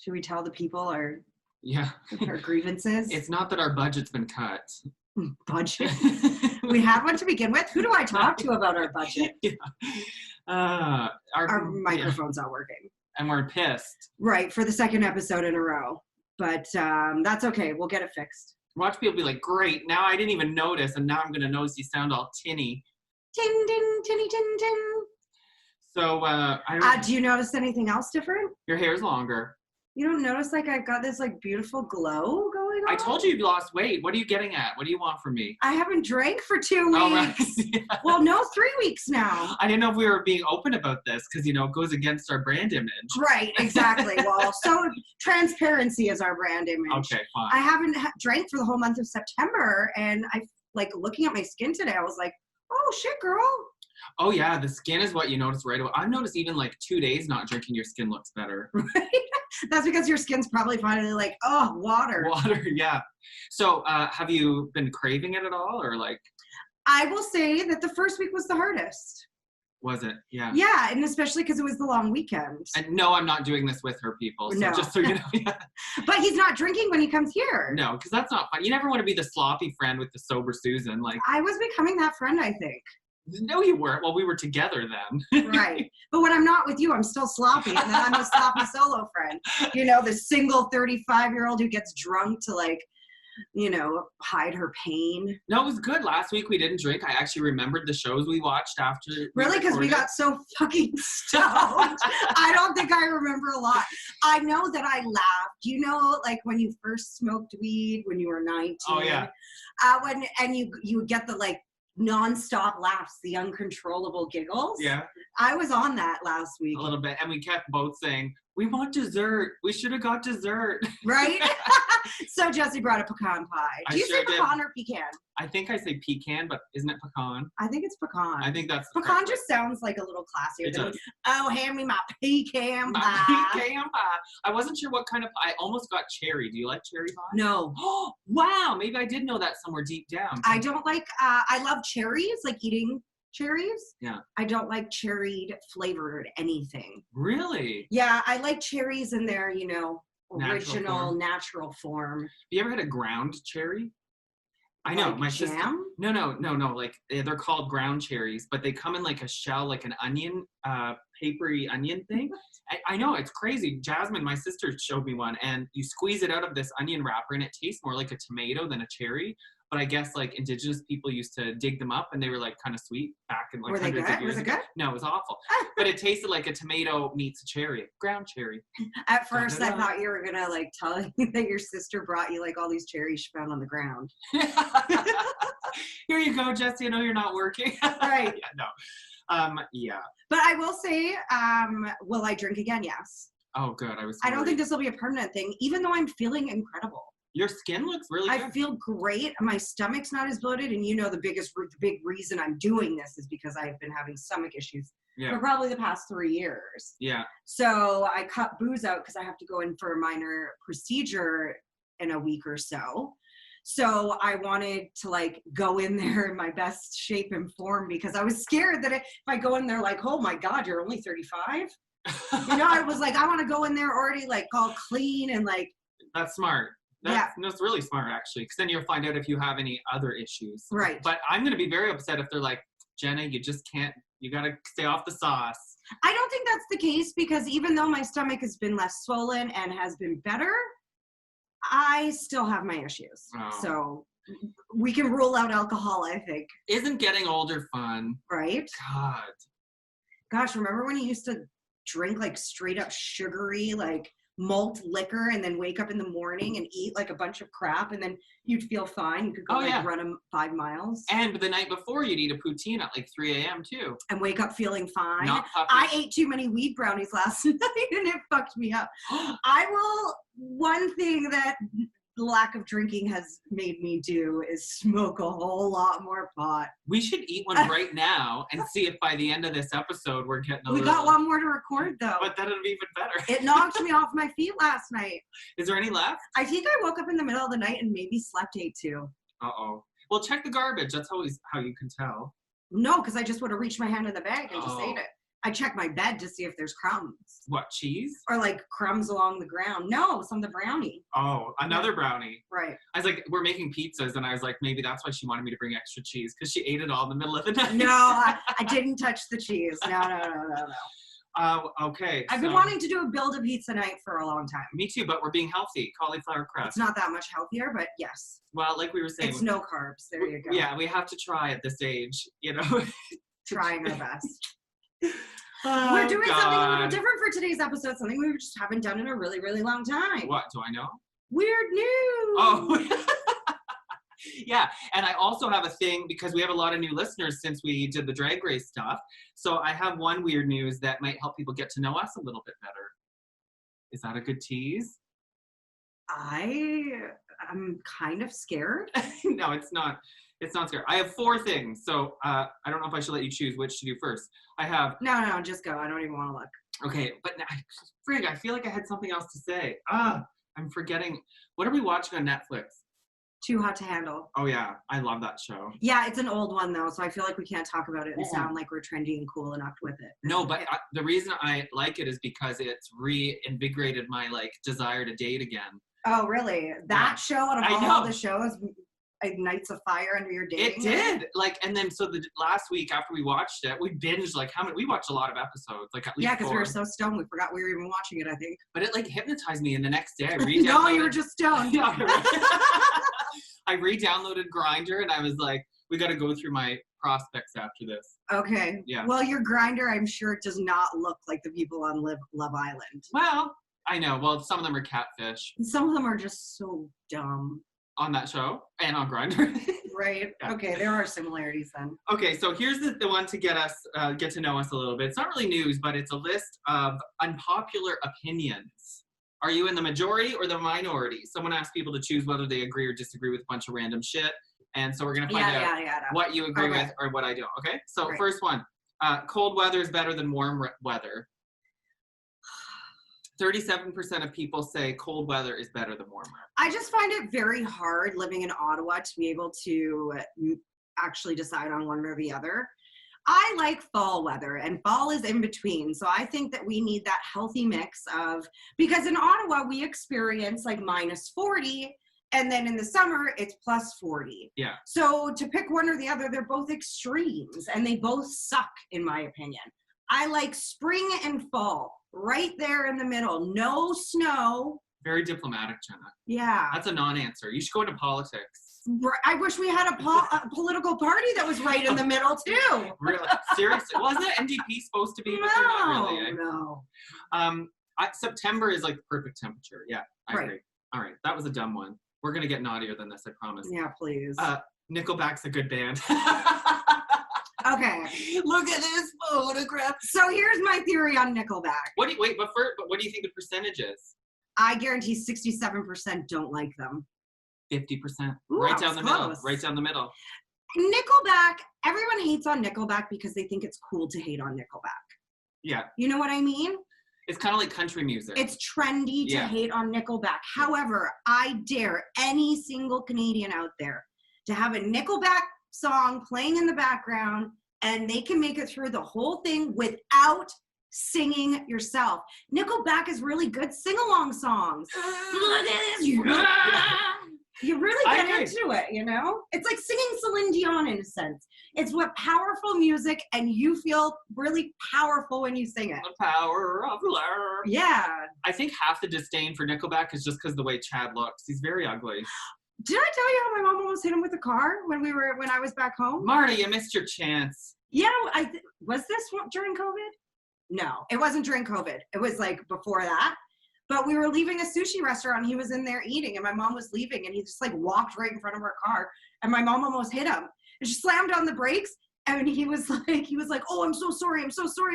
Should we tell the people our grievances? It's not that our budget's been cut. Budget? We had one to begin with. Who do I talk to about our budget? Our microphone's not working. And we're pissed. Right, for the second episode in a row. But that's okay. We'll get it fixed. Watch people be like, great, now I didn't even notice, and now I'm going to notice you sound all tinny. Tin, tin, tinny, tin, tin. So, do you notice anything else different? Your hair's longer. You don't notice, like, I've got this, like, beautiful glow going on? I told you you've lost weight. What are you getting at? What do you want from me? I haven't drank for 2 weeks. Oh, right. Yeah. Well, no, 3 weeks now. I didn't know if we were being open about this because, it goes against our brand image. Right, exactly. Well, so transparency is our brand image. Okay, fine. I haven't drank for the whole month of September, and looking at my skin today, I was like, oh, shit, girl. Oh, yeah, the skin is what you notice right away. I've noticed even, 2 days not drinking, your skin looks better. Right? That's because your skin's probably finally like, oh, water. Water, yeah. So, have you been craving it at all, or I will say that the first week was the hardest. Was it? Yeah. Yeah, and especially because it was the long weekend. And no, I'm not doing this with her, people. So no. Just so you know. Yeah. But he's not drinking when he comes here. No, because that's not fun. You never want to be the sloppy friend with the sober Susan. I was becoming that friend, I think. No, you weren't. Well, we were together then. Right. But when I'm not with you, I'm still sloppy. And then I'm the sloppy solo friend. The single 35-year-old who gets drunk to hide her pain. No, it was good. Last week we didn't drink. I actually remembered the shows we watched after. Really? Because we got so fucking stoned. I don't think I remember a lot. I know that I laughed. When you first smoked weed when you were 19. Oh, yeah. You would get the non-stop laughs, the uncontrollable giggles. Yeah. I was on that last week. A little bit. And we kept both saying, we want dessert. We should have got dessert. Right? So Jesse brought a pecan pie. Do you say pecan or pecan? I think I say pecan, but isn't it pecan? I think it's pecan. I think that's pecan just sounds like a little classier. It does. Oh, hand me my pecan pie. My pecan pie. I wasn't sure what kind of pie. I almost got cherry. Do you like cherry pie? No. Oh, wow. Maybe I did know that somewhere deep down. I don't like, I love cherries, eating cherries. Yeah. I don't like cherried flavored anything. Really? Yeah, I like cherries in their, original natural form. Have you ever had a ground cherry? I know, my sister. No. They're called ground cherries, but they come in a shell, an onion, papery onion thing. I know, it's crazy. Jasmine, my sister, showed me one, and you squeeze it out of this onion wrapper, and it tastes more like a tomato than a cherry. But I guess indigenous people used to dig them up, and they were kind of sweet back in Were hundreds of years ago. Was it good? No, it was awful. But it tasted like a tomato meets a cherry, ground cherry. At first, I thought you were gonna tell me that your sister brought you all these cherries she found on the ground. Here you go, Jesse. I know you're not working. Right. Yeah, no. Yeah. But I will say, will I drink again? Yes. Oh, good. I don't think this will be a permanent thing, even though I'm feeling incredible. Your skin looks really good. I feel great. My stomach's not as bloated. And the big reason I'm doing this is because I've been having stomach issues for probably the past 3 years. Yeah. So I cut booze out because I have to go in for a minor procedure in a week or so. So I wanted to go in there in my best shape and form because I was scared that if I go in there oh my God, you're only 35. I was I want to go in there already all clean and That's smart. That's really smart, actually, because then you'll find out if you have any other issues. Right. But I'm going to be very upset if they're Jenna, you just can't, you got to stay off the sauce. I don't think that's the case because even though my stomach has been less swollen and has been better, I still have my issues. Oh. So we can rule out alcohol, I think. Isn't getting older fun? Right? God. Gosh, remember when you used to drink straight up sugary, malt liquor and then wake up in the morning and eat a bunch of crap and then you'd feel fine. You could go run 5 miles. And the night before you'd eat a poutine at 3 a.m. too. And wake up feeling fine. Not puppies. I ate too many weed brownies last night and it fucked me up. One thing that lack of drinking has made me do is smoke a whole lot more pot. We should eat one right now and see if by the end of this episode we're getting We got one more to record though. But that'll be even better. It knocked me off my feet last night. Is there any left? I think I woke up in the middle of the night and maybe slept 8 too. Uh-oh. Well, check the garbage. That's always how you can tell. No, because I just would have reached my hand in the bag and just ate it. I check my bed to see if there's crumbs. What, cheese? Or like crumbs along the ground. No, some of the brownie. Oh, another brownie. Right. I was like, we're making pizzas, and I was like, maybe that's why she wanted me to bring extra cheese, because she ate it all in the middle of the night. No, I didn't touch the cheese. No. Okay. I've been wanting to do a build a pizza night for a long time. Me too, but we're being healthy. Cauliflower crust. It's not that much healthier, but yes. Well, like we were saying. It's no carbs. There you go. Yeah, we have to try at this age, you know. Trying our best. We're doing something a little different for today's episode, something we just haven't done in a really, really long time. What? Do I know? Weird news. Oh. Yeah, and I also have a thing, because we have a lot of new listeners since we did the Drag Race stuff. So I have one weird news that might help people get to know us a little bit better. Is that a good tease? I'm kind of scared. No, it's not. It's not scary. I have 4 things, so I don't know if I should let you choose which to do first. I have... No, just go. I don't even want to look. Okay, but frig, I feel like I had something else to say. I'm forgetting. What are we watching on Netflix? Too Hot to Handle. Oh, yeah. I love that show. Yeah, it's an old one, though, so I feel like we can't talk about it and sound like we're trendy and cool enough with it. No, but the reason I like it is because it's reinvigorated my, like, desire to date again. Oh, really? That show out of all the shows ignites a fire under your dating? It did. Like, and then so the last week after we watched it, we binged like we watched a lot of episodes, like at least 4. Because we were so stoned, we forgot we were even watching it, I think. But it like hypnotized me, and the next day I No, you were just stoned. I re-downloaded Grindr, and I was like, we got to go through my prospects after this. Okay. Yeah. Well, your Grindr, I'm sure, does not look like the people on Love Island. Well, I know. Well, some of them are catfish. Some of them are just so dumb. On that show and on Grindr. Right. Yeah. Okay, there are similarities then. Okay, so here's the one to get to know us a little bit. It's not really news, but it's a list of unpopular opinions. Are you in the majority or the minority? Someone asked people to choose whether they agree or disagree with a bunch of random shit. And so we're going to find out what you agree with or what I don't. Okay? So first one, cold weather is better than warm weather. 37% of people say cold weather is better than warmer. I just find it very hard living in Ottawa to be able to actually decide on one or the other. I like fall weather, and fall is in between. So I think that we need that healthy mix of, because in Ottawa, we experience like -40, and then in the summer, it's +40. Yeah. So to pick one or the other, they're both extremes, and they both suck, in my opinion. I like spring and fall, right there in the middle. No snow. Very diplomatic, Jenna. Yeah. That's a non-answer. You should go into politics. I wish we had a political party that was right in the middle, too. Really? Seriously? Wasn't NDP supposed to be? But they're not really, eh? No. September is like perfect temperature. Yeah, I agree. All right, that was a dumb one. We're going to get naughtier than this, I promise. Yeah, please. Nickelback's a good band. Okay. Look at this photograph. So here's my theory on Nickelback. But what do you think the percentage is? I guarantee 67% don't like them. 50%. Ooh, right down the middle. Close. Right down the middle. Nickelback, everyone hates on Nickelback because they think it's cool to hate on Nickelback. Yeah. You know what I mean? It's kind of like country music. It's trendy to hate on Nickelback. However, I dare any single Canadian out there to have a Nickelback song playing in the background, and they can make it through the whole thing without singing yourself. Nickelback is really good sing-along songs. Look at this. You really get into it, you know? It's like singing Celine Dion in a sense. It's what powerful music, and you feel really powerful when you sing it. The power of love. Yeah. I think half the disdain for Nickelback is just because of the way Chad looks. He's very ugly. Did I tell you how my mom almost hit him with a car when I was back home? Marta, you missed your chance. Yeah, was this during COVID? No, it wasn't during COVID. It was like before that. But we were leaving a sushi restaurant. He was in there eating, and my mom was leaving, and he just like walked right in front of our car, and my mom almost hit him. And she slammed on the brakes, and he was like, "Oh, I'm so sorry,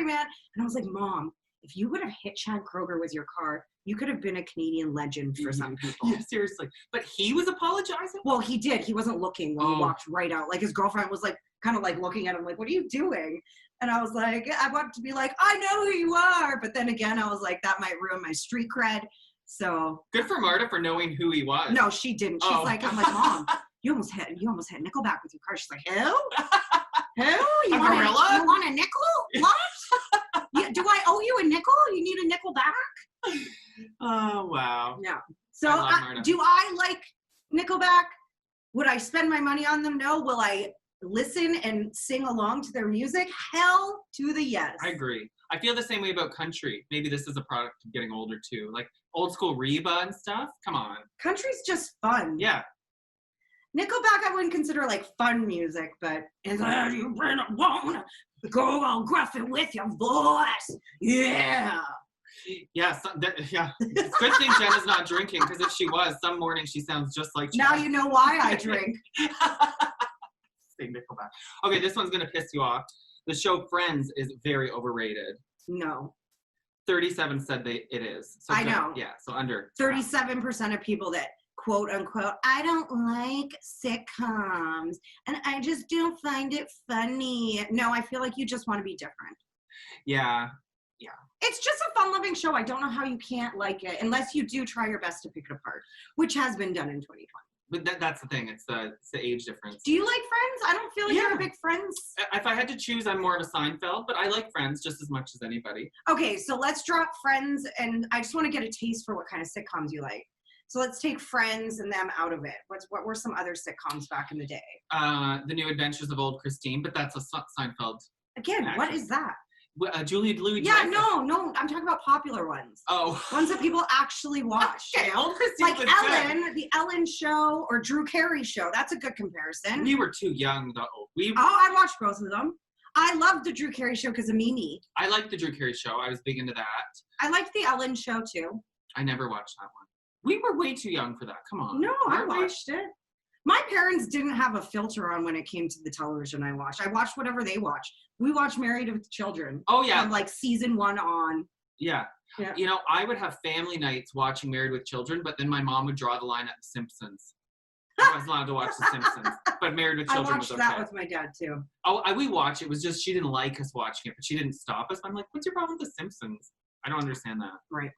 man." And I was like, "Mom, if you would have hit Chad Kroeger with your car, you could have been a Canadian legend for some people." Yeah, seriously. But he was apologizing? Well, he did. He wasn't looking when he walked right out. Like his girlfriend was like kind of like looking at him like, "What are you doing?" And I was like, I wanted to be like, "I know who you are." But then again, I was like, that might ruin my street cred. So good for Marta for knowing who he was. No, she didn't. She's like, I'm like, "Mom, you almost hit Nickelback with your car." She's like, "Who? Who? You want a nickel? What?" owe you a nickel? You need a nickel back? Oh, wow. No. So do I like Nickelback? Would I spend my money on them? No. Will I listen and sing along to their music? Hell to the yes. I agree. I feel the same way about country. Maybe this is a product of getting older too. Like old school Reba and stuff. Come on. Country's just fun. Yeah. Nickelback I wouldn't consider like fun music, but you wanna go all gruffy with your voice. Yeah. Yeah, yeah. It's good thing Jenna's not drinking, because if she was, some morning she sounds just like Now you know why I drink. Say Nickelback. Okay, this one's gonna piss you off. The show Friends is very overrated. No. 37 said it is. So I know. Yeah, so under. 37% of people that quote unquote, I don't like sitcoms and I just don't find it funny. No, I feel like you just want to be different. Yeah. Yeah. It's just a fun-loving show. I don't know how you can't like it unless you do try your best to pick it apart, which has been done in 2020. But that's the thing. It's the age difference. Do you like Friends? I don't feel like you're a big Friends. If I had to choose, I'm more of a Seinfeld, but I like Friends just as much as anybody. Okay, so let's drop Friends, and I just want to get a taste for what kind of sitcoms you like. So let's take Friends and them out of it. What were some other sitcoms back in the day? The New Adventures of Old Christine, but that's a Seinfeld. Again, action. What is that? Julia Louis. Yeah, no, I'm talking about popular ones. Oh, ones that people actually watch. Okay, you know? Old Christine like was Ellen, good. The Ellen Show, or Drew Carey Show. That's a good comparison. We were too young though. I watched both of them. I loved the Drew Carey Show because of Mimi. I liked the Drew Carey Show. I was big into that. I liked the Ellen Show too. I never watched that one. We were way too young for that. Come on. No, I watched it. My parents didn't have a filter on when it came to the television I watched. I watched whatever they watched. We watched Married with Children. Oh, yeah. From like season 1 on. Yeah. You know, I would have family nights watching Married with Children, but then my mom would draw the line at The Simpsons. I wasn't allowed to watch The Simpsons, but Married with Children was okay. I watched that with my dad too. Oh, we watched it. It was just she didn't like us watching it, but she didn't stop us. I'm like, what's your problem with The Simpsons? I don't understand that. Right.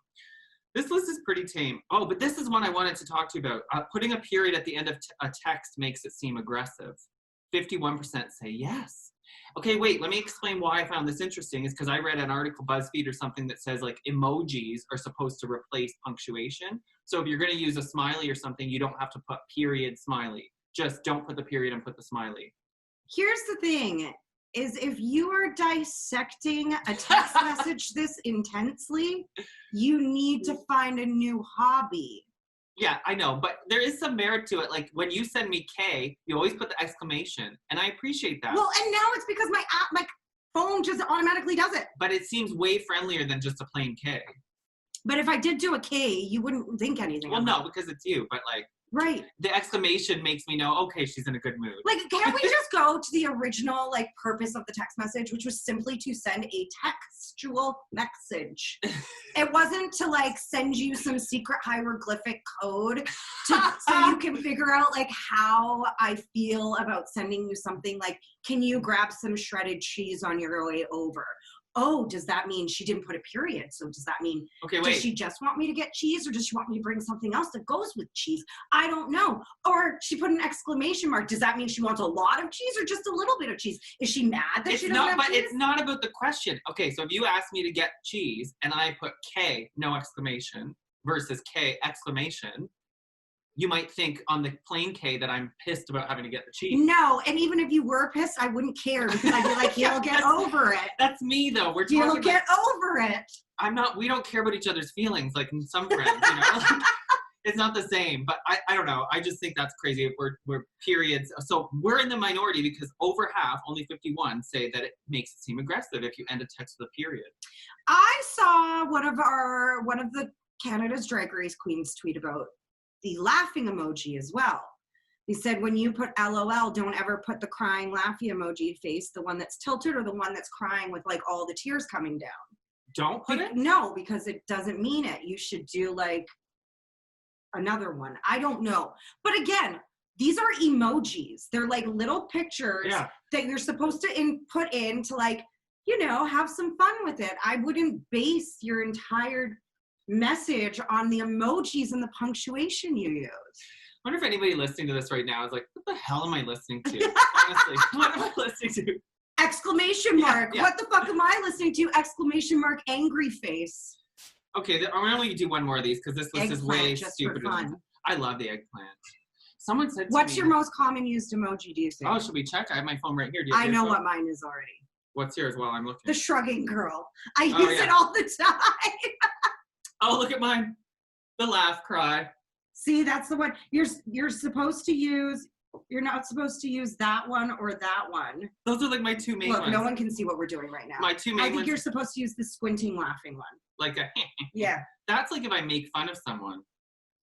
This list is pretty tame. Oh, but this is one I wanted to talk to you about. Putting a period at the end of a text makes it seem aggressive. 51% say yes. Okay, wait, let me explain why I found this interesting. Is because I read an article, BuzzFeed or something, that says like emojis are supposed to replace punctuation. So if you're going to use a smiley or something, you don't have to put period smiley. Just don't put the period and put the smiley. Here's the thing, is if you are dissecting a text message this intensely, you need to find a new hobby. Yeah, I know, but there is some merit to it. Like when you send me K, you always put the exclamation, and I appreciate that. Well, and now it's because my phone just automatically does it. But it seems way friendlier than just a plain K. But if I did do a K, you wouldn't think anything. Well, no, because it's you, but like. Right. The exclamation makes me know, okay, she's in a good mood. Like, can't we just go to the original, like, purpose of the text message, which was simply to send a textual message. It wasn't to, like, send you some secret hieroglyphic code so you can figure out, like, how I feel about sending you something. Like, can you grab some shredded cheese on your way over? Oh, does that mean she didn't put a period? So does that mean, does she just want me to get cheese, or does she want me to bring something else that goes with cheese? I don't know. Or she put an exclamation mark. Does that mean she wants a lot of cheese or just a little bit of cheese? Is she mad that she doesn't have cheese? But it's not about the question. Okay, so if you ask me to get cheese and I put K, no exclamation, versus K, exclamation, you might think on the plain K that I'm pissed about having to get the cheese. No, and even if you were pissed, I wouldn't care because I'd be like, he'll get over it. That's me though. He'll get over it. We don't care about each other's feelings like some friends, you know? Like, it's not the same, but I don't know. I just think that's crazy if we're periods. So we're in the minority because over half, only 51, say that it makes it seem aggressive if you end a text with a period. I saw one of the Canada's Drag Race queens tweet about the laughing emoji as well. He said, when you put LOL, don't ever put the crying laughy emoji face, the one that's tilted or the one that's crying with like all the tears coming down. Don't put it? No, because it doesn't mean it. You should do like another one. I don't know. But again, these are emojis. They're like little pictures that you're supposed to put in to like, you know, have some fun with it. I wouldn't base your entire message on the emojis and the punctuation you use. I wonder if anybody listening to this right now is like, what the hell am I listening to? Honestly, what am I listening to? Exclamation mark. Yeah. What the fuck am I listening to? Exclamation mark, angry face. Okay, I'm only gonna do one more of these because this list is way stupider. I love the eggplant. Someone said to What's me, your most common used emoji, do you think? Oh, should we check? I have my phone right here. I know what mine is already. What's yours while I'm looking? The shrugging girl. I use it all the time. Oh, look at mine. The laugh cry. See, that's the one. You're supposed to use, you're not supposed to use that one or that one. Those are like my two main ones. Look, no one can see what we're doing right now. My two main ones. I think you're supposed to use the squinting laughing one. Like a yeah. That's like if I make fun of someone.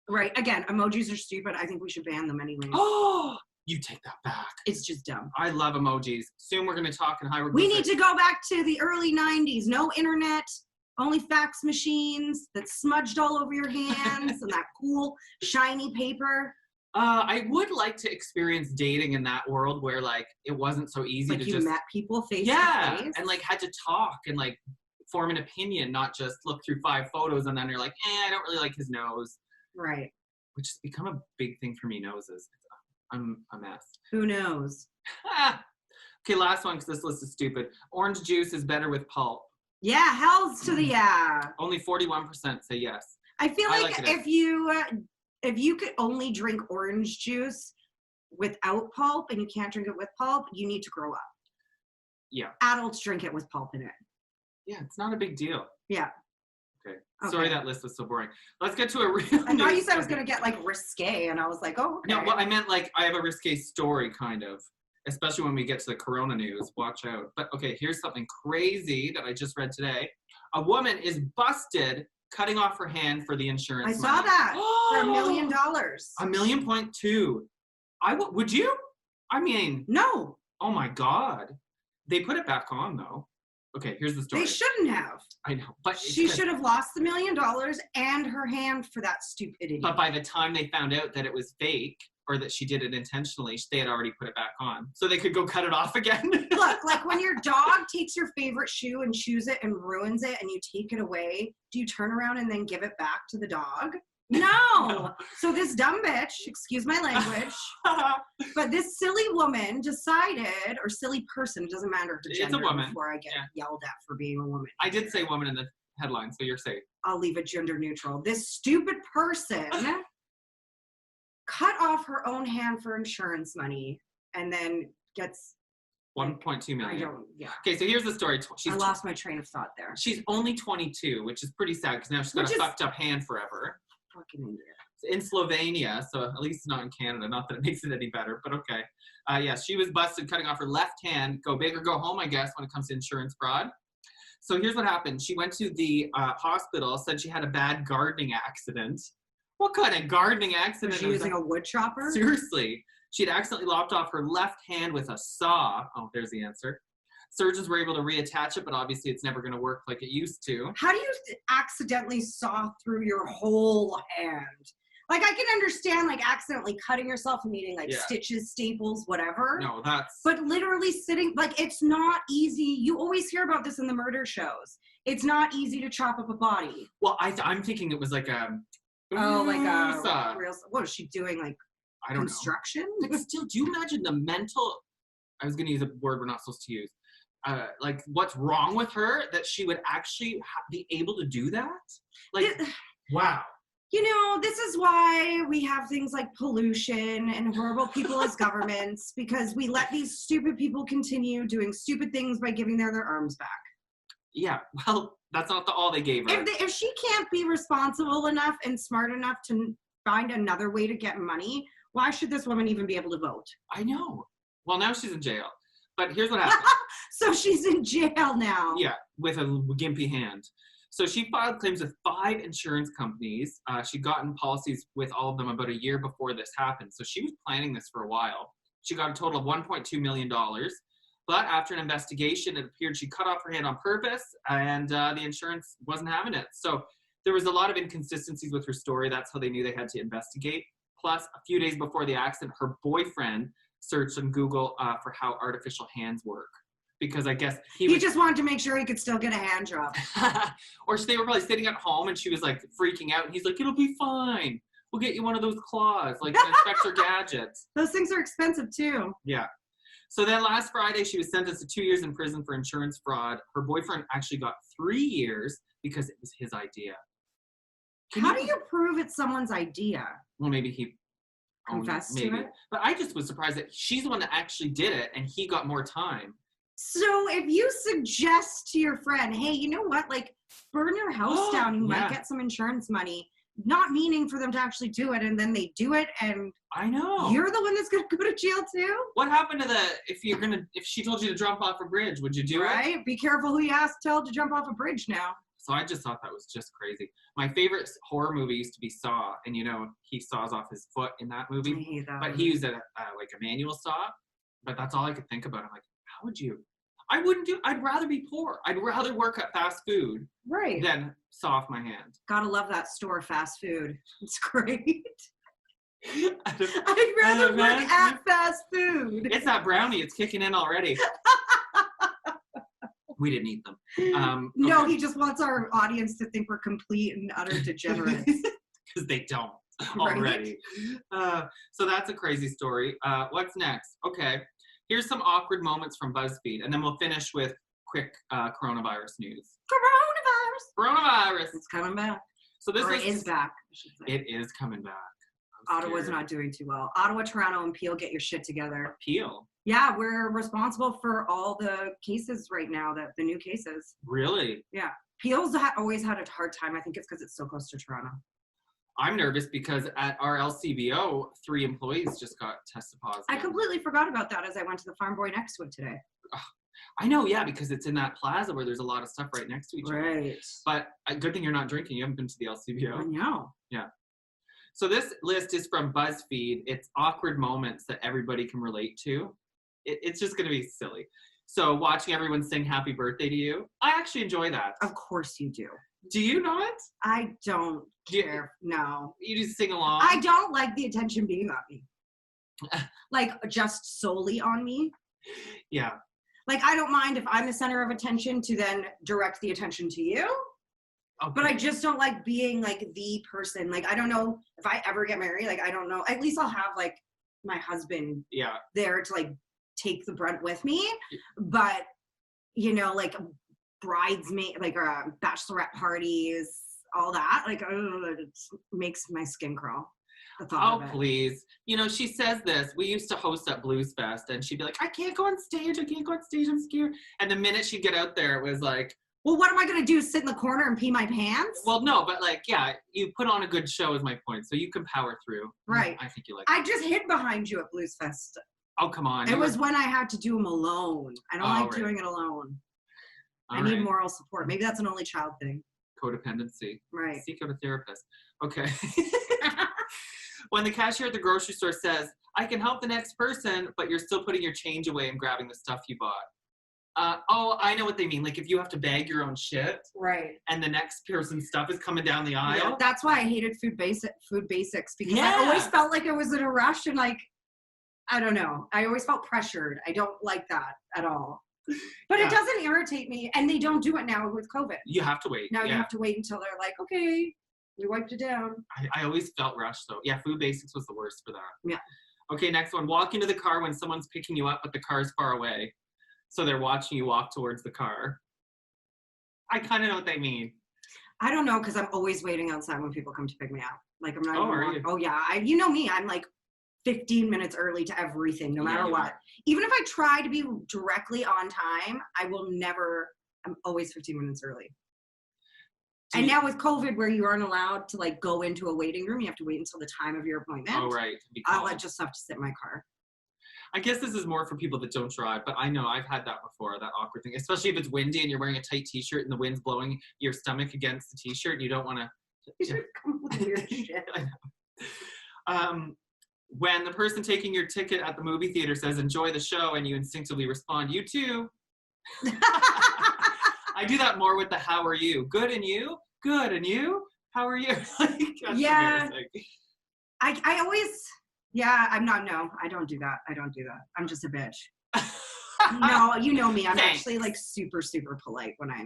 Right. Again, emojis are stupid. I think we should ban them anyway. Oh, you take that back. It's just dumb. I love emojis. Soon we're going to talk in hieroglyphics. We need to go back to the early 90s. No internet, only fax machines that smudged all over your hands and that cool, shiny paper. I would like to experience dating in that world where, like, it wasn't so easy like to you just... met people face to face? And, like, had to talk and, like, form an opinion, not just look through 5 photos and then you're like, I don't really like his nose. Right. Which has become a big thing for me, noses. I'm a mess. Who knows? Okay, last one, because this list is stupid. Orange juice is better with pulp. Yeah, hells to the yeah. Only 41% say yes. I feel like if you could only drink orange juice without pulp and you can't drink it with pulp, you need to grow up. Yeah. Adults drink it with pulp in it. Yeah, it's not a big deal. Yeah. Okay. Sorry that list was so boring. Let's get to a real I thought you said I was going to get, like, risque, and I was like, oh, okay. No, well, I meant, like, I have a risque story, kind of. Especially when we get to the corona news. Watch out. But, okay, here's something crazy that I just read today. A woman is busted cutting off her hand for the insurance I saw that. For $1 million. $1.2 million. Would you? I mean. No. Oh, my God. They put it back on, though. Okay, here's the story. They shouldn't have. I know, but she should have lost the $1 million and her hand for that stupidity. But by the time they found out that it was fake or that she did it intentionally, they had already put it back on, so they could go cut it off again. Look, like when your dog takes your favorite shoe and chews it and ruins it, and you take it away, do you turn around and then give it back to the dog? No. So this dumb bitch, excuse my language, but this silly woman decided, or silly person, it doesn't matter her gender, it's a woman. Before I get yelled at for being a woman. I did say woman in the headline, so you're safe. I'll leave it gender neutral. This stupid person cut off her own hand for insurance money and then gets 1.2 million. Okay, so here's the story. I lost my train of thought there. She's only 22, which is pretty sad because now she's got a fucked up hand forever. Fucking idiot. In Slovenia, so at least not in Canada. Not that it makes it any better, but okay. Yes, she was busted cutting off her left hand. Go big or go home, I guess, when it comes to insurance fraud. So here's what happened. She went to the hospital, said she had a bad gardening accident. What kind of gardening accident? Was she using a wood chopper? Seriously. She'd accidentally lopped off her left hand with a saw. Oh, there's the answer. Surgeons were able to reattach it, but obviously it's never going to work like it used to. How do you accidentally saw through your whole hand? Like, I can understand, like, accidentally cutting yourself and needing, like, stitches, staples, whatever. No, that's... But literally sitting, like, it's not easy. You always hear about this in the murder shows. It's not easy to chop up a body. Well, I'm thinking it was like a... Oh, like a real... What was she doing, like, I don't construction? know. Like, still, do you imagine the mental... I was going to use a word we're not supposed to use. Like, what's wrong with her that she would actually be able to do that? Like, wow. You know, this is why we have things like pollution and horrible people as governments, because we let these stupid people continue doing stupid things by giving their arms back. Yeah, well, that's not all they gave her. If she can't be responsible enough and smart enough to find another way to get money, why should this woman even be able to vote? I know. Well, now she's in jail. But here's what happened. So she's in jail now. Yeah, with a gimpy hand. So she filed claims with 5 insurance companies. She'd gotten policies with all of them about a year before this happened. So she was planning this for a while. She got a total of $1.2 million. But after an investigation, it appeared she cut off her hand on purpose, and the insurance wasn't having it. So there was a lot of inconsistencies with her story. That's how they knew they had to investigate. Plus, a few days before the accident, her boyfriend searched on Google for how artificial hands work. Because I guess he just wanted to make sure he could still get a hand job. Or they were probably sitting at home and she was like freaking out and he's like, it'll be fine. We'll get you one of those claws, like an Inspector Gadget. Those things are expensive too. Yeah. So then last Friday, she was sentenced to 2 years in prison for insurance fraud. Her boyfriend actually got 3 years because it was his idea. How do you prove it's someone's idea? Well, maybe he confessed maybe. to it? But I just was surprised that she's the one that actually did it and he got more time. So if you suggest to your friend, hey, you know what? Like, burn your house down. You might get some insurance money. Not meaning for them to actually do it, and then they do it, and I know you're the one that's gonna go to jail too. What happened to if she told you to jump off a bridge, would you do it? Right? Be careful who you tell to jump off a bridge now. So I just thought that was just crazy. My favorite horror movie used to be Saw, and he saws off his foot in that movie. I hate that. But he used a manual saw. But that's all I could think about. I'm like, how would you? I wouldn't do. I'd rather be poor. I'd rather work at fast food, than saw off my hand. Gotta love that store, fast food. It's great. I'd rather work at fast food. It's that brownie. It's kicking in already. We didn't eat them. No, he just wants our audience to think we're complete and utter degenerates. Because they don't already. So that's a crazy story. What's next? Okay. Here's some awkward moments from BuzzFeed, and then we'll finish with quick coronavirus news. Coronavirus. It's coming back. So this is back. It is coming back. Ottawa's not doing too well. Ottawa, Toronto, and Peel, get your shit together. Peel? Yeah, we're responsible for all the cases right now, the new cases. Really? Yeah. Peel's always had a hard time. I think it's because it's so close to Toronto. I'm nervous because at our LCBO, 3 employees just got tested positive. I completely forgot about that as I went to the Farm Boy next to it today. I know, yeah, because it's in that plaza where there's a lot of stuff right next to each other. Right. But a good thing you're not drinking. You haven't been to the LCBO. I know. Yeah. So this list is from BuzzFeed. It's awkward moments that everybody can relate to. It's just going to be silly. So watching everyone sing happy birthday to you, I actually enjoy that. Of course you do. Do you not? I don't care. No. You just sing along? I don't like the attention being on me. Like, just solely on me. Yeah. Like, I don't mind if I'm the center of attention to then direct the attention to you. Okay. But I just don't like being, like, the person. Like, I don't know if I ever get married. Like, I don't know. At least I'll have, like, my husband there to, like, take the brunt with me. But, like, bridesmaid, like, bachelorette parties, all that. Like, I don't know, it makes my skin crawl. Oh, please. She says this. We used to host at Blues Fest, and she'd be like, I can't go on stage. I'm scared. And the minute she'd get out there, it was like, well, what am I going to do? Sit in the corner and pee my pants? Well, no, but like, yeah, you put on a good show is my point. So you can power through. Right. I think you like I just hid behind you at Blues Fest. Oh, come on. It was when I had to do them alone. I don't like doing it alone. I need moral support. Maybe that's an only child thing. Codependency. Right. Seek out a therapist. Okay. When the cashier at the grocery store says, I can help the next person, but you're still putting your change away and grabbing the stuff you bought. I know what they mean. Like if you have to bag your own shit. Right. And the next person's stuff is coming down the aisle. Yeah, that's why I hated food basics because I always felt like I was in a rush and like, I don't know. I always felt pressured. I don't like that at all. But it doesn't irritate me. And they don't do it now with COVID. You have to wait. Now you have to wait until they're like, okay, we wiped it down. I always felt rushed though. Yeah, food basics was the worst for that. Yeah. Okay, next one. Walk into the car when someone's picking you up, but the car's far away. So they're watching you walk towards the car. I kind of know what they mean. I don't know because I'm always waiting outside when people come to pick me up. Like I'm not. Are you? Oh yeah, you know me. I'm like 15 minutes early to everything, no matter what. Even if I try to be directly on time, I will never. I'm always 15 minutes early. And now with COVID, where you aren't allowed to like go into a waiting room, you have to wait until the time of your appointment. Oh right. I'll just have to sit in my car. I guess this is more for people that don't drive, but I know I've had that before, that awkward thing, especially if it's windy and you're wearing a tight t-shirt and the wind's blowing your stomach against the t-shirt and you don't want to. You come with weird shit. When the person taking your ticket at the movie theater says, enjoy the show, and you instinctively respond, you too. I do that more with the how are you? Good, and you? Good, and you? How are you? Yeah. I always... Yeah, I don't do that. I'm just a bitch. No, you know me. I'm actually like super, super polite when I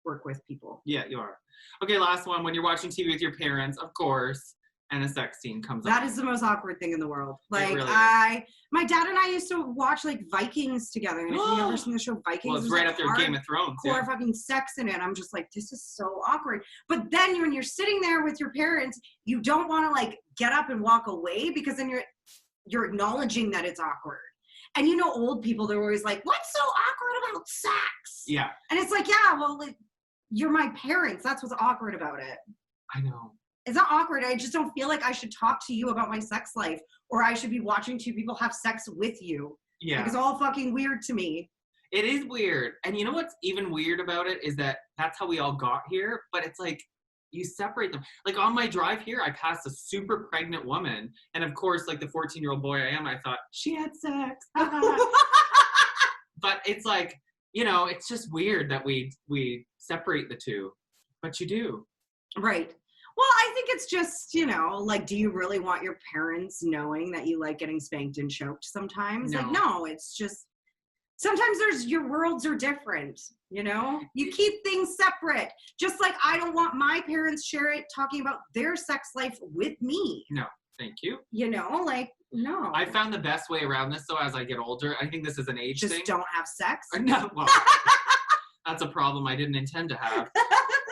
work with people. Yeah, you are. Okay, last one. When you're watching TV with your parents, of course, and a sex scene comes That on. is the most awkward thing in the world. Like, really my dad and I used to watch, like, Vikings together. And if you've ever seen the show Vikings, well, it's right up there with Game of Thrones. Core fucking sex in it. I'm just like, this is so awkward. But then when you're sitting there with your parents, you don't want to, like, get up and walk away because then you're acknowledging that it's awkward. And you know, old people, they're always like, what's so awkward about sex? Yeah. And it's like, yeah, well, like, you're my parents. That's what's awkward about it. I know. It's not awkward. I just don't feel like I should talk to you about my sex life or I should be watching two people have sex with you. Yeah. Like, it's all fucking weird to me. It is weird. And you know what's even weird about it is that that's how we all got here. But it's like, you separate them. Like on my drive here, I passed a super pregnant woman. And of course, like the 14-year-old boy I am, I thought, she had sex. But it's like, you know, it's just weird that we separate the two. But you do. Right. Well, I think it's just, you know, like, do you really want your parents knowing that you like getting spanked and choked sometimes? No. Like, no, it's just, sometimes your worlds are different, you know? You keep things separate. Just like I don't want my parents talking about their sex life with me. No, thank you. You know, like, no. I found the best way around this, though, as I get older. I think this is an age thing. Just don't have sex? No, well, that's a problem I didn't intend to have.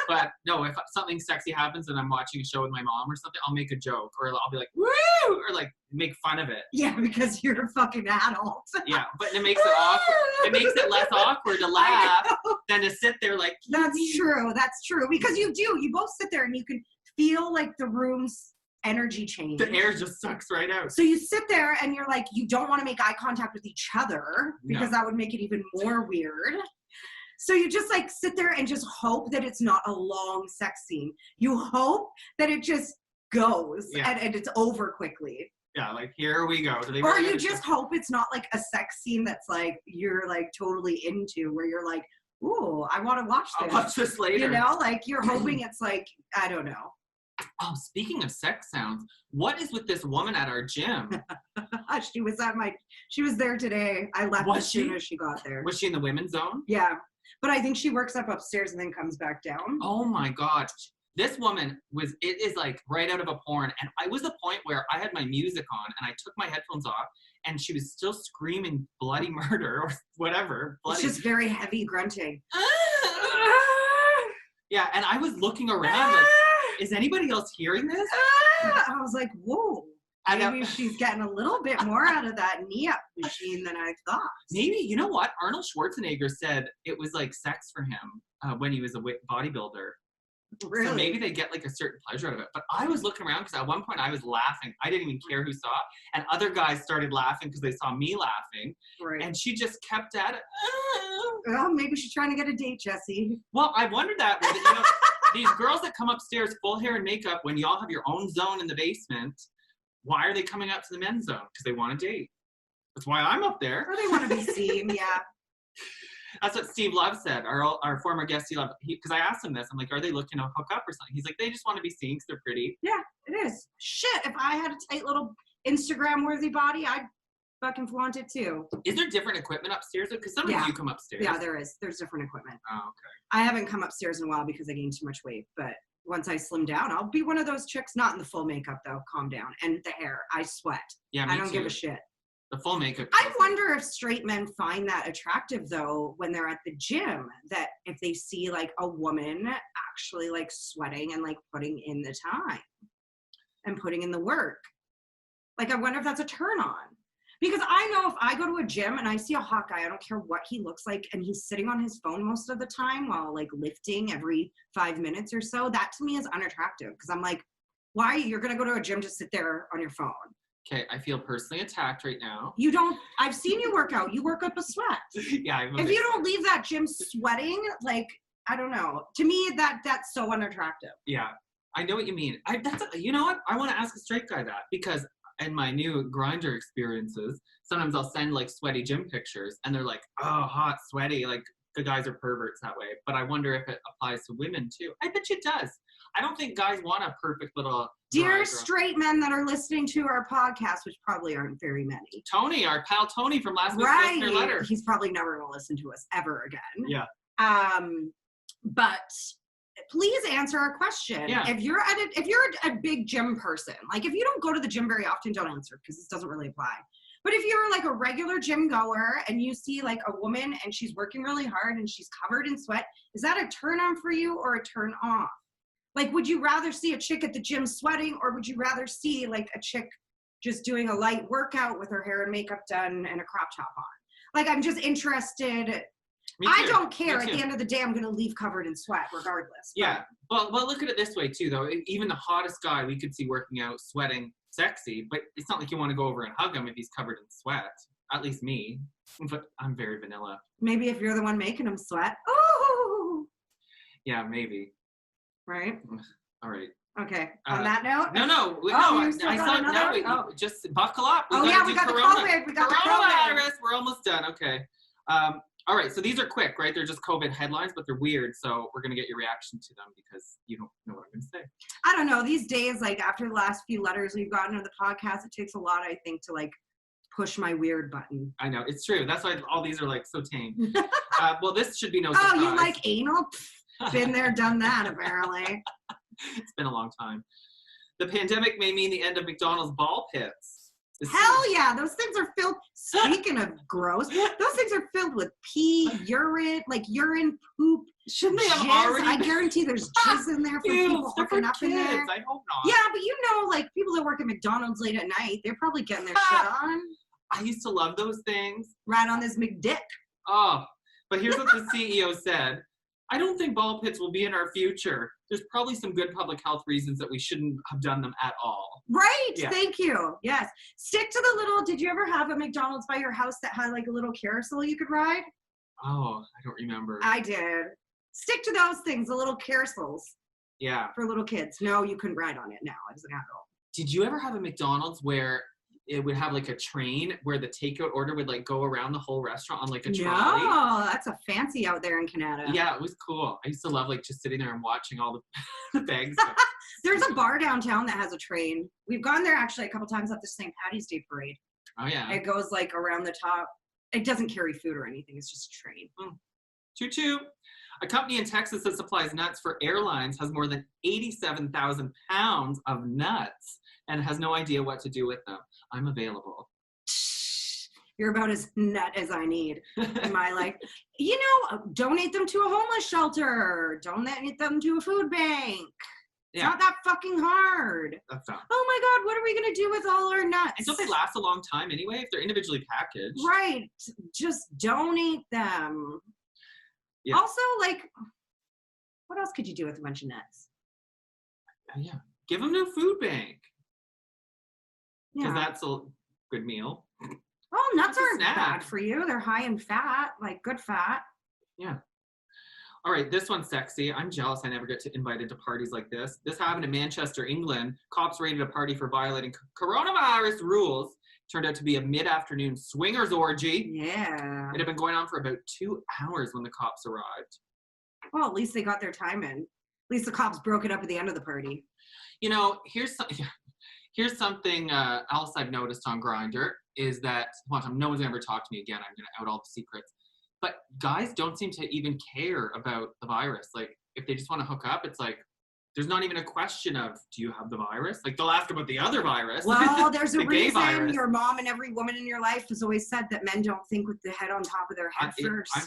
But no, if something sexy happens and I'm watching a show with my mom or something, I'll make a joke or I'll be like, woo! Or like make fun of it. Yeah, because you're a fucking adult. Yeah, but it makes it awkward. It makes it less awkward to laugh than to sit there like. That's true. That's true. Because you both sit there and you can feel like the room's energy change. The air just sucks right out. So you sit there and you're like, you don't want to make eye contact with each other because that would make it even more weird. So you just like sit there and just hope that it's not a long sex scene. You hope that it just goes and it's over quickly. Yeah, like here we go. Or you just hope it's not like a sex scene that's like you're like totally into where you're like, ooh, I want to watch this. I'll watch this later. You know, like you're hoping it's like, I don't know. Oh, speaking of sex sounds, what is with this woman at our gym? She was there today. I left as soon as she got there. Was she in the women's zone? Yeah. But I think she works up upstairs and then comes back down. Oh my God. This woman it is like right out of a porn. And I was the point where I had my music on and I took my headphones off and she was still screaming bloody murder or whatever. It's just very heavy grunting. Yeah. And I was looking around like, is anybody else hearing this? I was like, whoa. Maybe she's getting a little bit more out of that knee-up machine than I thought. Maybe, you know what? Arnold Schwarzenegger said it was like sex for him when he was a bodybuilder. Really? So maybe they get like a certain pleasure out of it. But I was looking around because at one point I was laughing. I didn't even care who saw it. And other guys started laughing because they saw me laughing. Right. And she just kept at it. Well, maybe she's trying to get a date, Jesse. Well, I wondered that. You know, these girls that come upstairs full hair and makeup when y'all have your own zone in the basement, why are they coming out to the men's zone? Because they want a date. That's why I'm up there. Or they want to be seen, yeah. That's what Steve Love said, our former guest, Steve Love. Because I asked him this. I'm like, are they looking to hook up or something? He's like, they just want to be seen because they're pretty. Yeah, it is. Shit, if I had a tight little Instagram-worthy body, I'd fucking flaunt it too. Is there different equipment upstairs? Because sometimes you come upstairs. Yeah, there is. There's different equipment. Oh, okay. I haven't come upstairs in a while because I gained too much weight, but once I slim down, I'll be one of those chicks, not in the full makeup though, calm down. And the hair, I sweat. Yeah, I don't give a shit. The full makeup. I wonder if straight men find that attractive though when they're at the gym, that if they see like a woman actually like sweating and like putting in the time and putting in the work. Like I wonder if that's a turn on. Because I know if I go to a gym and I see a hot guy, I don't care what he looks like, and he's sitting on his phone most of the time while like lifting every 5 minutes or so, that to me is unattractive. Because I'm like, why? You're going to go to a gym to sit there on your phone. Okay, I feel personally attacked right now. You don't, I've seen you work out. You work up a sweat. Yeah. If you don't leave that gym sweating, like, I don't know. To me, that's so unattractive. Yeah, I know what you mean. You know what? I want to ask a straight guy that because in my new Grindr experiences, sometimes I'll send like sweaty gym pictures and they're like, oh, hot, sweaty. Like the guys are perverts that way. But I wonder if it applies to women too. I bet you it does. I don't think guys want a perfect little. Dear straight men that are listening to our podcast, which probably aren't very many. Tony, our pal Tony from last week's listener letter. He's probably never going to listen to us ever again. Yeah. But please answer our question. Yeah. If you're a big gym person, like if you don't go to the gym very often, don't answer because this doesn't really apply. But if you're like a regular gym goer and you see like a woman and she's working really hard and she's covered in sweat, is that a turn on for you or a turn off? Like, would you rather see a chick at the gym sweating, or would you rather see like a chick just doing a light workout with her hair and makeup done and a crop top on? Like, I'm just interested. I don't care. At the end of the day, I'm going to leave covered in sweat regardless. Yeah. Well, look at it this way too, though. Even the hottest guy we could see working out, sweating, sexy, but it's not like you want to go over and hug him if he's covered in sweat. At least me. But I'm very vanilla. Maybe if you're the one making him sweat. Oh. Yeah, maybe. Right? All right. Okay. On that note? No. I thought no. Just buckle up. We got the COVID. We got the coronavirus. We're almost done. Okay. All right. So these are quick, right? They're just COVID headlines, but they're weird. So we're gonna get your reaction to them because you don't know what I'm gonna say. I don't know. These days, like after the last few letters we've gotten on the podcast, it takes a lot, I think, to like push my weird button. I know, it's true. That's why all these are like so tame. Well, this should be no surprise. Oh, you like anal? Been there, done that, apparently. It's been a long time. The pandemic may mean the end of McDonald's ball pits. Hell yeah, those things are filled. Speaking of gross, those things are filled with pee, urine, like urine, poop. Shouldn't they have jizz. already? I guarantee there's jizz in there for people hooking up in there. I hope not. Yeah, but you know, like people that work at McDonald's late at night, they're probably getting their shit on. I used to love those things. Right on this McDick. Oh, but here's what the CEO said. I don't think ball pits will be in our future. There's probably some good public health reasons that we shouldn't have done them at all. Right. Yeah. Thank you. Yes. Stick to the little, did you ever have a McDonald's by your house that had like a little carousel you could ride? Oh, I don't remember. I did. Stick to those things, the little carousels. Yeah. For little kids. No, you couldn't ride on it now as an adult. Did you ever have a McDonald's where it would have like a train where the takeout order would like go around the whole restaurant on like a trolley? No, that's a fancy out there in Canada. Yeah, it was cool. I used to love like just sitting there and watching all the bags. There's a bar downtown that has a train. We've gone there actually a couple times at the St. Patty's Day parade. Oh yeah. It goes like around the top. It doesn't carry food or anything. It's just a train. Choo-choo. A company in Texas that supplies nuts for airlines has more than 87,000 pounds of nuts and has no idea what to do with them. I'm available. You're about as nut as I need in my life. You know, donate them to a homeless shelter. Donate them to a food bank. It's not that fucking hard. That's not. Oh my God, what are we going to do with all our nuts? And don't they last a long time anyway if they're individually packaged? Right. Just donate them. Yeah. Also, like, what else could you do with a bunch of nuts? Yeah. Give them to a food bank. Because Yeah. that's a good meal. Well, nuts That's a aren't snack. bad for you. They're high in fat, like good fat. Yeah. All right, this one's sexy. I'm jealous I never get to invited to parties like this. This happened in Manchester, England. Cops raided a party for violating coronavirus rules. Turned out to be a mid-afternoon swingers orgy. Yeah. It had been going on for about 2 hours when the cops arrived. Well, at least they got their time in. At least the cops broke it up at the end of the party. You know, here's something else I've noticed on Grindr is that one time no one's gonna ever talk to me again. I'm gonna out all the secrets. But guys don't seem to even care about the virus. Like, if they just want to hook up, it's like, there's not even a question of, do you have the virus? Like, they'll ask about the other virus. Well, there's a the gay reason virus. your mom and every woman in your life has always said that men don't think with the head on top of their head first. I'm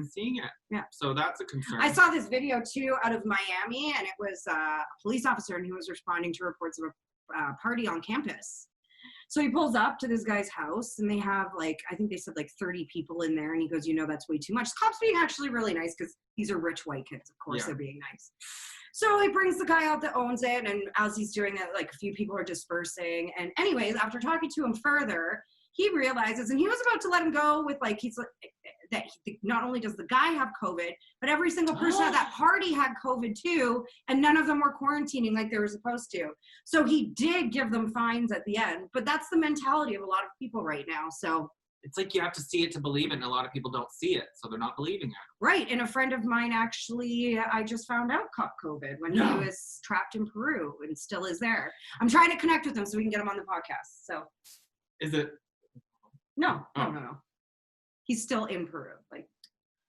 seeing it. Yeah. So that's a concern. I saw this video, too, out of Miami, and it was a police officer, and he was responding to reports of a party on campus. So he pulls up to this guy's house, and they have, like, I think they said, like, 30 people in there, and he goes, you know, that's way too much. Cops being actually really nice, because these are rich white kids, of course, they're being nice. So he brings the guy out that owns it, and as he's doing that, like, a few people are dispersing. And anyways, after talking to him further, he realizes, and he was about to let him go with, like, he's like, that not only does the guy have COVID, but every single person at that party had COVID too, and none of them were quarantining like they were supposed to. So he did give them fines at the end, but that's the mentality of a lot of people right now. So it's like you have to see it to believe it, and a lot of people don't see it, so they're not believing it. Right, and a friend of mine actually, I just found out, caught COVID when he was trapped in Peru and still is there. I'm trying to connect with him so we can get him on the podcast. So is it? No. He's still in Peru, like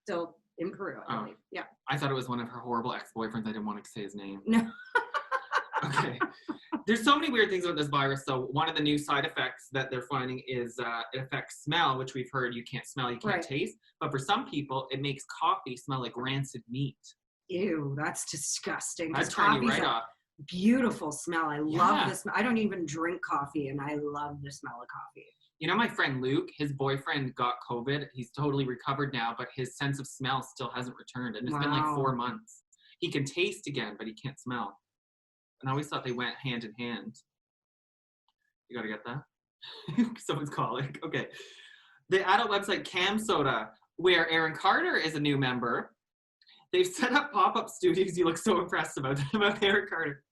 still In Peru, I believe. Yeah. I thought it was one of her horrible ex-boyfriends. I didn't want to say his name. No. Okay. There's so many weird things about this virus. So one of the new side effects that they're finding is it affects smell, which we've heard you can't smell, you can't taste. But for some people, it makes coffee smell like rancid meat. Ew, that's disgusting. I'd turn you right off. Beautiful smell. I love the smell. I don't even drink coffee, and I love the smell of coffee. You know, my friend Luke, his boyfriend got COVID. He's totally recovered now, but his sense of smell still hasn't returned. And it's been like 4 months. He can taste again, but he can't smell. And I always thought they went hand in hand. You gotta get that? Someone's calling. Okay. The adult website Cam Soda, where Aaron Carter is a new member, they've set up pop-up studios. You look so impressed about Aaron Carter.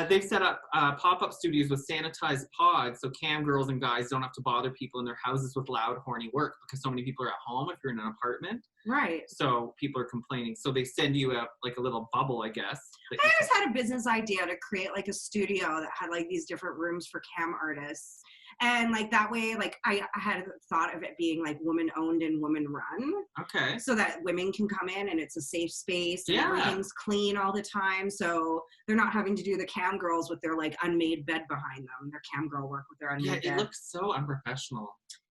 They've set up pop-up studios with sanitized pods so cam girls and guys don't have to bother people in their houses with loud, horny work because so many people are at home if you're in an apartment. Right. So people are complaining. So they send you a little bubble, I guess. I always had a business idea to create like a studio that had like these different rooms for cam artists. And like that way, like I had thought of it being like woman owned and woman run. Okay. So that women can come in and it's a safe space and everything's clean all the time. So they're not having to do the cam girls with their like unmade bed behind them. Their cam girl work with their unmade bed. Yeah, it looks so unprofessional.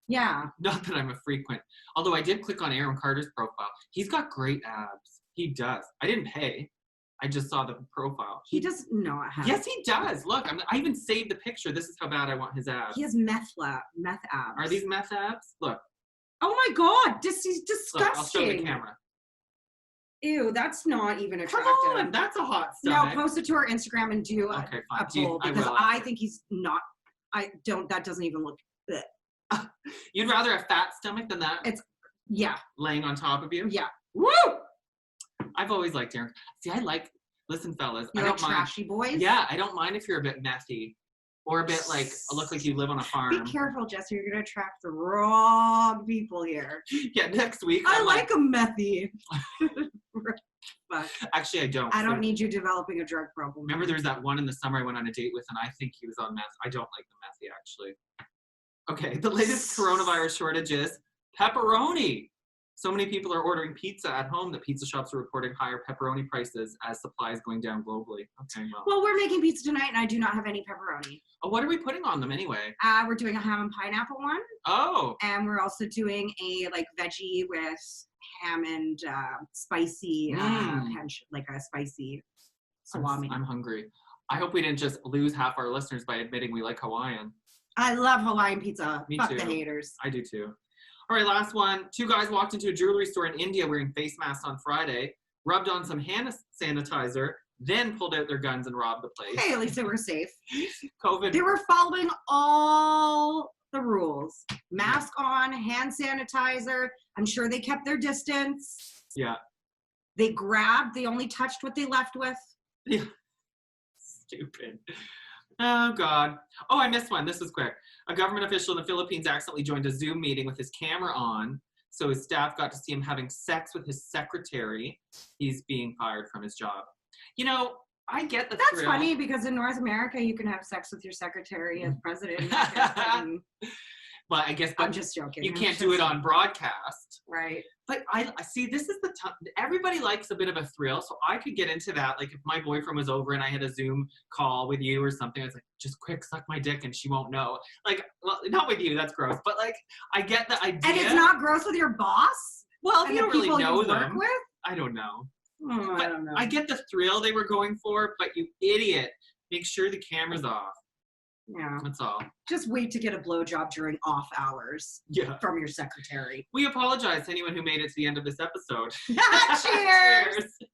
Yeah. Not that I'm a frequent. Although I did click on Aaron Carter's profile. He's got great abs. He does. I didn't pay. I just saw the profile. He does not have. Yes, he does. Look, I even saved the picture. This is how bad I want his abs. He has meth abs. Are these meth abs? Look. Oh my God, this is disgusting. Look, I'll show the camera. Ew, that's not even attractive. Come on, that's a hot stomach. No, post it to our Instagram and do a poll because I think he's not. That doesn't even look. Bleh. You'd rather a fat stomach than that? Laying on top of you? Yeah. Woo! I've always liked Aaron. See, listen, fellas. I don't mind. Trashy boys? Yeah, I don't mind if you're a bit methy or a bit like, look like you live on a farm. Be careful, Jesse. You're going to attract the wrong people here. Yeah, next week. I like a methy. But actually, I don't. I don't need you developing a drug problem. Remember, there was that one in the summer I went on a date with, and I think he was on meth. I don't like the methy, actually. Okay, the latest coronavirus shortage is pepperoni. So many people are ordering pizza at home that pizza shops are reporting higher pepperoni prices as supply is going down globally. Okay, well, we're making pizza tonight, and I do not have any pepperoni. Oh, what are we putting on them anyway? We're doing a ham and pineapple one. Oh. And we're also doing a like veggie with ham and spicy, like a spicy salami. I'm hungry. I hope we didn't just lose half our listeners by admitting we like Hawaiian. I love Hawaiian pizza. Me Fuck too. the haters. I do too. All right, last one. 2 guys walked into a jewelry store in India wearing face masks on Friday, rubbed on some hand sanitizer, then pulled out their guns and robbed the place. Hey, at least they were safe. COVID. They were following all the rules. Mask on, hand sanitizer. I'm sure they kept their distance. Yeah. They grabbed. They only touched what they left with. Yeah. Stupid. Oh, God. Oh, I missed one. This was quick. A government official in the Philippines accidentally joined a Zoom meeting with his camera on, so his staff got to see him having sex with his secretary. He's being fired from his job. You know, I get the That's funny because in North America, you can have sex with your secretary as president. But I guess I'm just joking. You can't do it on broadcast. Right. But I see, this is the time. Everybody likes a bit of a thrill, so I could get into that. Like if my boyfriend was over and I had a Zoom call with you or something, I was like, just quick, suck my dick and she won't know. Like, well, not with you, that's gross. But like, I get the idea. And it's not gross with your boss? Well, if you don't really know them. Work with? I don't know. Oh, I don't know. I get the thrill they were going for, but you idiot, make sure the camera's off. Yeah. That's all. Just wait to get a blowjob during off hours from your secretary. We apologize to anyone who made it to the end of this episode. Cheers! Cheers.